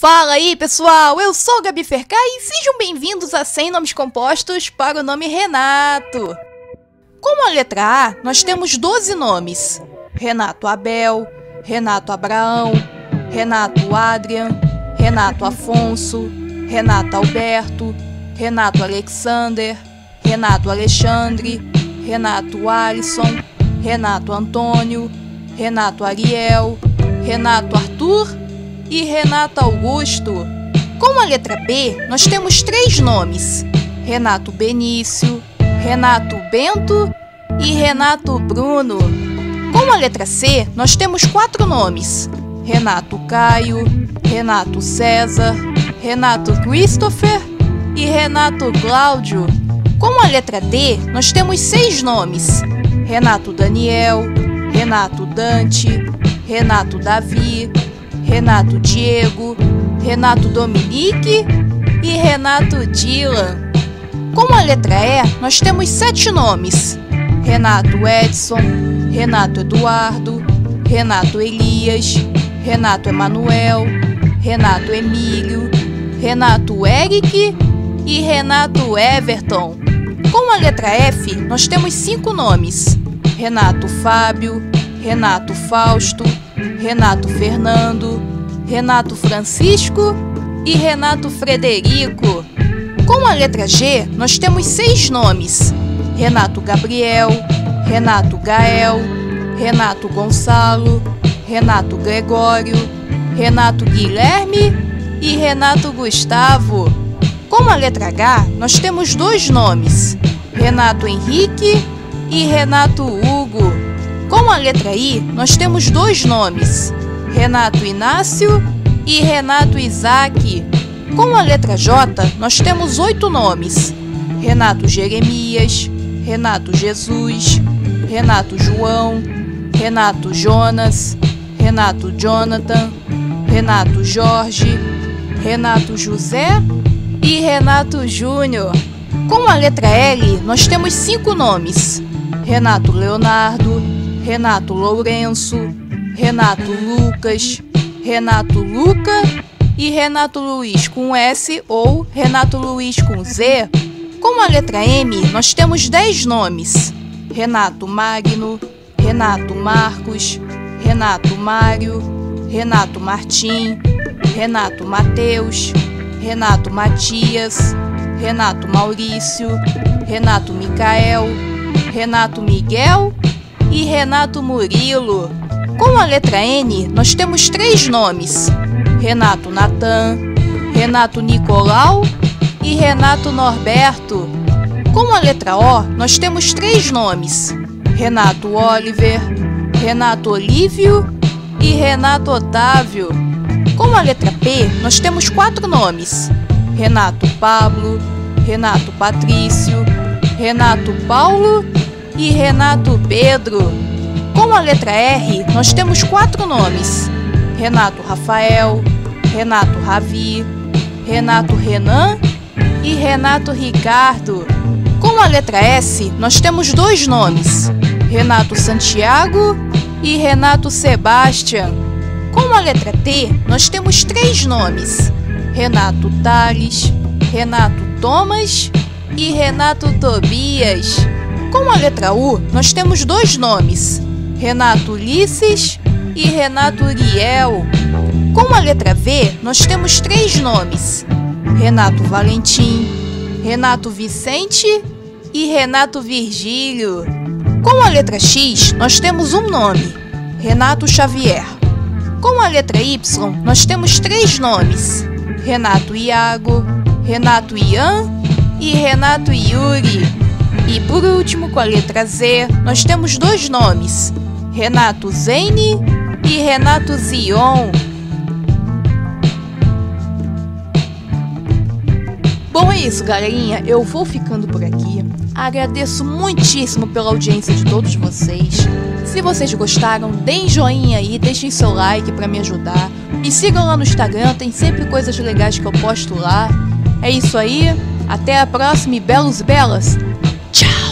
Fala aí pessoal, eu sou o Gabi Fercai e sejam bem-vindos a 100 nomes compostos para o nome Renato. Como a letra A, nós temos 12 nomes: Renato Abel, Renato Abraão, Renato Adrian, Renato Afonso, Renato Alberto, Renato Alexander, Renato Alexandre, Renato Alisson, Renato Antônio, Renato Ariel, Renato Arthur e Renato Augusto. Com a letra B, nós temos 3 nomes: Renato Benício, Renato Bento e Renato Bruno. Com a letra C, nós temos 4 nomes: Renato Caio, Renato César, Renato Christopher e Renato Cláudio. Com a letra D, nós temos 6 nomes: Renato Daniel, Renato Dante, Renato Davi, Renato Diego, Renato Dominique e Renato Dylan. Com a letra E, nós temos 7 nomes: Renato Edson, Renato Eduardo, Renato Elias, Renato Emanuel, Renato Emílio, Renato Eric e Renato Everton. Com a letra F, nós temos 5 nomes: Renato Fábio, Renato Fausto, Renato Fernando, Renato Francisco e Renato Frederico. Com a letra G, nós temos 6 nomes: Renato Gabriel, Renato Gael, Renato Gonçalo, Renato Gregório, Renato Guilherme e Renato Gustavo. Com a letra H, nós temos 2 nomes: Renato Henrique e Renato Hugo. Com a letra I, nós temos 2 nomes: Renato Inácio e Renato Isaac. Com a letra J, nós temos 8 nomes: Renato Jeremias, Renato Jesus, Renato João, Renato Jonas, Renato Jonathan, Renato Jorge, Renato José e Renato Júnior. Com a letra L, nós temos 5 nomes: Renato Leonardo, Renato Lourenço, Renato Lucas, Renato Luca e Renato Luiz com S ou Renato Luiz com Z. Com a letra M, nós temos 10 nomes: Renato Magno, Renato Marcos, Renato Mário, Renato Martim, Renato Mateus, Renato Matias, Renato Maurício, Renato Micael, Renato Miguel e Renato Murilo. Com a letra N, nós temos 3 nomes: Renato Natan, Renato Nicolau e Renato Norberto. Com a letra O, nós temos 3 nomes: Renato Oliver, Renato Olívio e Renato Otávio. Com a letra P, nós temos 4 nomes: Renato Pablo, Renato Patrício, Renato Paulo e Renato Pedro. Com a letra R, nós temos 4 nomes: Renato Rafael, Renato Ravi, Renato Renan e Renato Ricardo. Com a letra S, nós temos 2 nomes: Renato Santiago e Renato Sebastian. Com a letra T, nós temos 3 nomes: Renato Thales, Renato Thomas e Renato Tobias. Com a letra U, nós temos 2 nomes: Renato Ulisses e Renato Uriel. Com a letra V, nós temos 3 nomes: Renato Valentim, Renato Vicente e Renato Virgílio. Com a letra X, nós temos um nome: Renato Xavier. Com a letra Y, nós temos 3 nomes: Renato Iago, Renato Ian e Renato Yuri. E por último, com a letra Z, nós temos 2 nomes: Renato Zene e Renato Zion. Bom, é isso, galerinha. Eu vou ficando por aqui. Agradeço muitíssimo pela audiência de todos vocês. Se vocês gostaram, deem joinha aí, deixem seu like para me ajudar. Me sigam lá no Instagram, tem sempre coisas legais que eu posto lá. É isso aí. Até a próxima e belos e belas. Tchau!